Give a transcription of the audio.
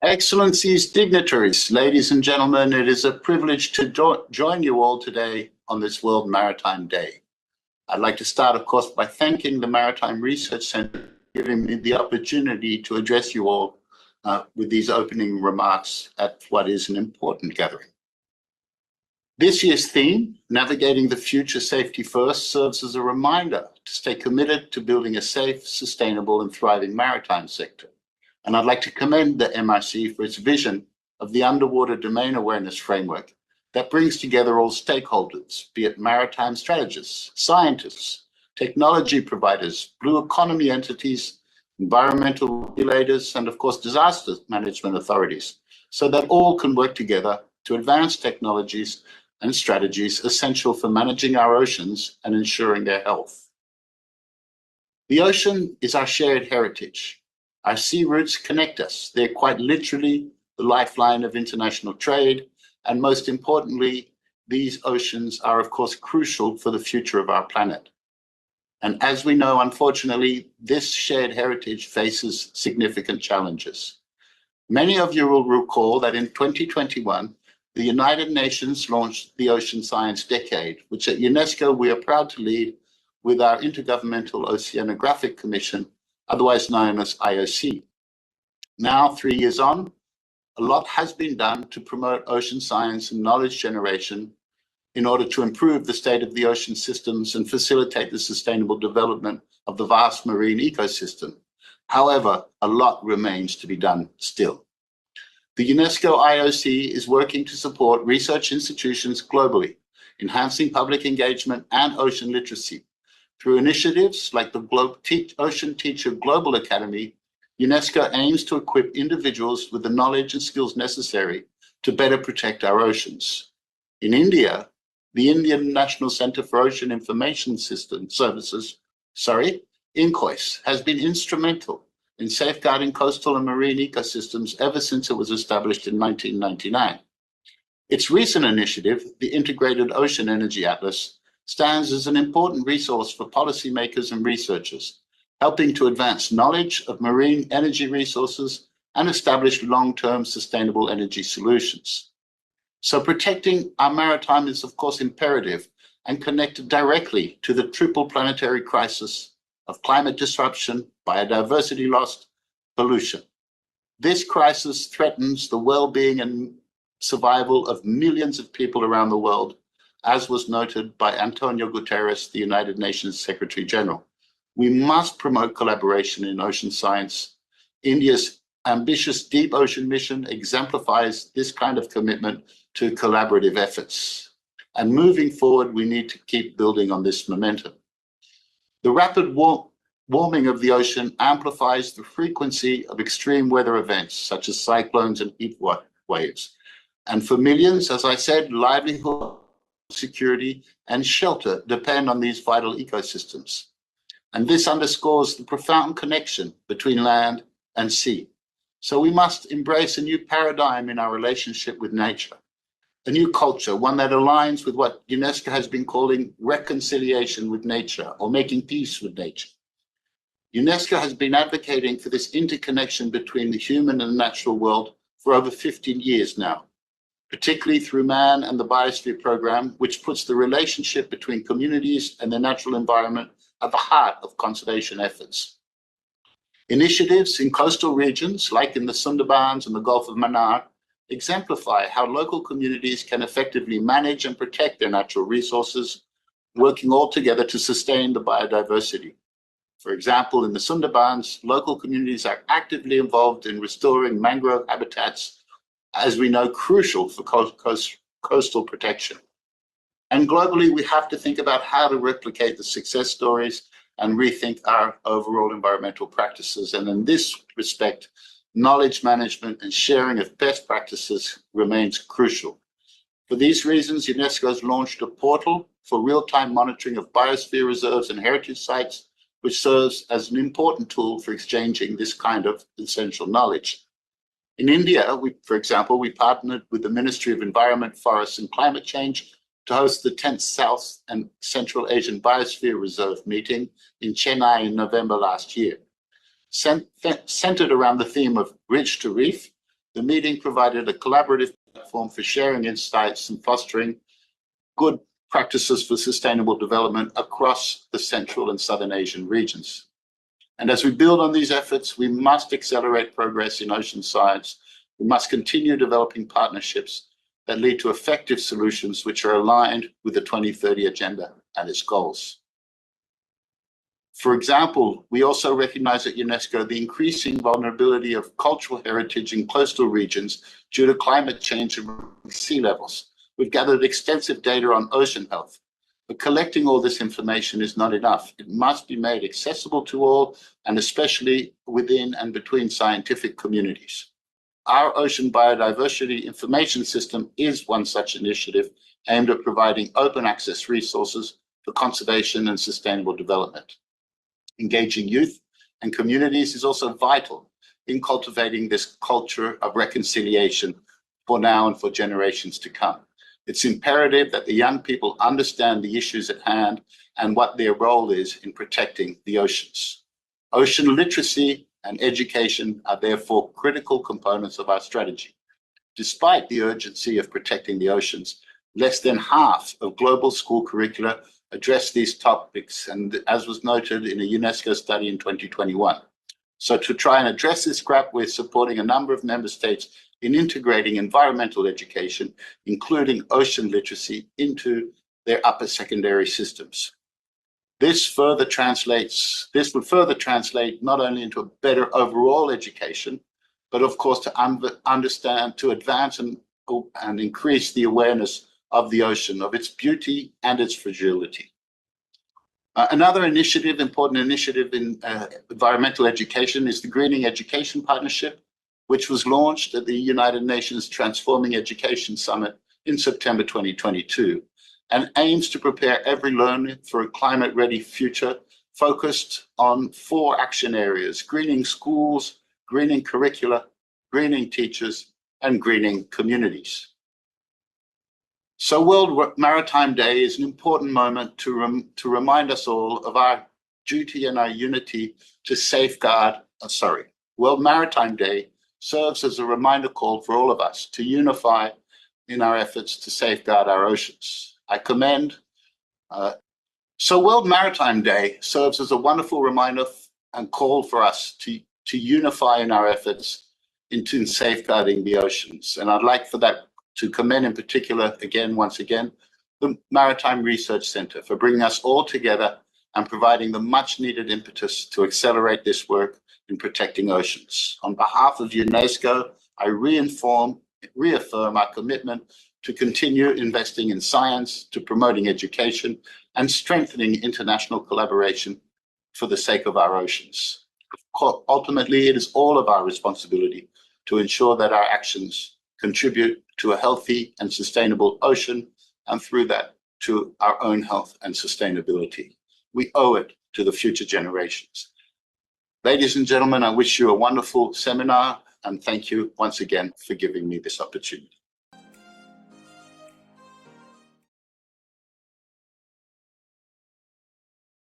Excellencies, dignitaries, ladies and gentlemen, it is a privilege to join you all today on this World Maritime Day. I'd like to start, of course, by thanking the Maritime Research Center for giving me the opportunity to address you all with these opening remarks at what is an important gathering. This year's theme, Navigating the Future Safety First, serves as a reminder to stay committed to building a safe, sustainable and thriving maritime sector. And I'd like to commend the MRC for its vision of the underwater domain awareness framework that brings together all stakeholders, be it maritime strategists, scientists, technology providers, blue economy entities, environmental regulators, and of course, disaster management authorities, so that all can work together to advance technologies and strategies essential for managing our oceans and ensuring their health. The ocean is our shared heritage. Our sea routes connect us. They're quite literally the lifeline of international trade. And most importantly, these oceans are, of course, crucial for the future of our planet. And as we know, unfortunately, this shared heritage faces significant challenges. Many of you will recall that in 2021, the United Nations launched the Ocean Science Decade, which at UNESCO we are proud to lead with our Intergovernmental Oceanographic Commission, otherwise known as IOC. Now, 3 years on, a lot has been done to promote ocean science and knowledge generation in order to improve the state of the ocean systems and facilitate the sustainable development of the vast marine ecosystem. However, a lot remains to be done still. The UNESCO IOC is working to support research institutions globally, enhancing public engagement and ocean literacy. Through initiatives like the Ocean Teacher Global Academy, UNESCO aims to equip individuals with the knowledge and skills necessary to better protect our oceans. In India, the Indian National Center for Ocean Information Services, INCOIS, has been instrumental in safeguarding coastal and marine ecosystems ever since it was established in 1999. Its recent initiative, the Integrated Ocean Energy Atlas, stands as an important resource for policymakers and researchers, helping to advance knowledge of marine energy resources and establish long-term sustainable energy solutions. So protecting our maritime is, of course, imperative and connected directly to the triple planetary crisis of climate disruption, biodiversity loss, pollution. This crisis threatens the well-being and survival of millions of people around the world, as was noted by Antonio Guterres, the United Nations Secretary General. We must promote collaboration in ocean science. India's ambitious deep ocean mission exemplifies this kind of commitment to collaborative efforts. And moving forward, we need to keep building on this momentum. The rapid warming of the ocean amplifies the frequency of extreme weather events, such as cyclones and heat waves. And for millions, as I said, livelihood, security, and shelter depend on these vital ecosystems. And this underscores the profound connection between land and sea. So we must embrace a new paradigm in our relationship with nature, a new culture, one that aligns with what UNESCO has been calling reconciliation with nature, or making peace with nature. UNESCO has been advocating for this interconnection between the human and the natural world for over 15 years now, particularly through Man and the Biosphere Program, which puts the relationship between communities and their natural environment at the heart of conservation efforts. Initiatives in coastal regions, like in the Sundarbans and the Gulf of Mannar, exemplify how local communities can effectively manage and protect their natural resources, working all together to sustain the biodiversity. For example, in the Sundarbans, local communities are actively involved in restoring mangrove habitats, as we know, crucial for coastal protection. And globally, we have to think about how to replicate the success stories and rethink our overall environmental practices. And in this respect, knowledge management and sharing of best practices remains crucial. For these reasons, UNESCO has launched a portal for real-time monitoring of biosphere reserves and heritage sites, which serves as an important tool for exchanging this kind of essential knowledge. In India, for example, we partnered with the Ministry of Environment, Forests and Climate Change to host the 10th South and Central Asian Biosphere Reserve meeting in Chennai in November last year. Centered around the theme of Bridge to Reef, The meeting provided a collaborative platform for sharing insights and fostering good practices for sustainable development across the Central and Southern Asian regions. And as we build on these efforts, we must accelerate progress in ocean science. We must continue developing partnerships that lead to effective solutions which are aligned with the 2030 Agenda and its goals. For example, we also recognize at UNESCO the increasing vulnerability of cultural heritage in coastal regions due to climate change and sea levels. We've gathered extensive data on ocean health, but collecting all this information is not enough. It must be made accessible to all, and especially within and between scientific communities. Our Ocean Biodiversity Information System is one such initiative aimed at providing open access resources for conservation and sustainable development. Engaging youth and communities is also vital in cultivating this culture of reconciliation for now and for generations to come. It's imperative that the young people understand the issues at hand and what their role is in protecting the oceans. Ocean literacy and education are therefore critical components of our strategy. Despite the urgency of protecting the oceans, less than half of global school curricula address these topics, and as was noted in a UNESCO study in 2021. So to try and address this gap, we're supporting a number of member states in integrating environmental education, including ocean literacy, into their upper secondary systems. This would further translate not only into a better overall education, but of course to understand, to advance and increase the awareness of the ocean, of its beauty and its fragility. Another important initiative in environmental education is the Greening Education Partnership, which was launched at the United Nations Transforming Education Summit in September 2022, and aims to prepare every learner for a climate-ready future focused on 4 action areas: greening schools, greening curricula, greening teachers, and greening communities. So World Maritime Day is an important moment to remind us all of our duty and our unity to safeguard, World Maritime Day serves as a reminder call for all of us to unify in our efforts to safeguard our oceans. So World Maritime Day serves as a wonderful reminder and call for us to unify in our efforts into safeguarding the oceans. And I'd like for that to commend in particular, once again, the Maritime Research Center for bringing us all together and providing the much needed impetus to accelerate this work in protecting oceans. On behalf of UNESCO, I reaffirm our commitment to continue investing in science, to promoting education, and strengthening international collaboration for the sake of our oceans. Ultimately, it is all of our responsibility to ensure that our actions contribute to a healthy and sustainable ocean, and through that, to our own health and sustainability. We owe it to the future generations. Ladies and gentlemen, I wish you a wonderful seminar, and thank you once again for giving me this opportunity.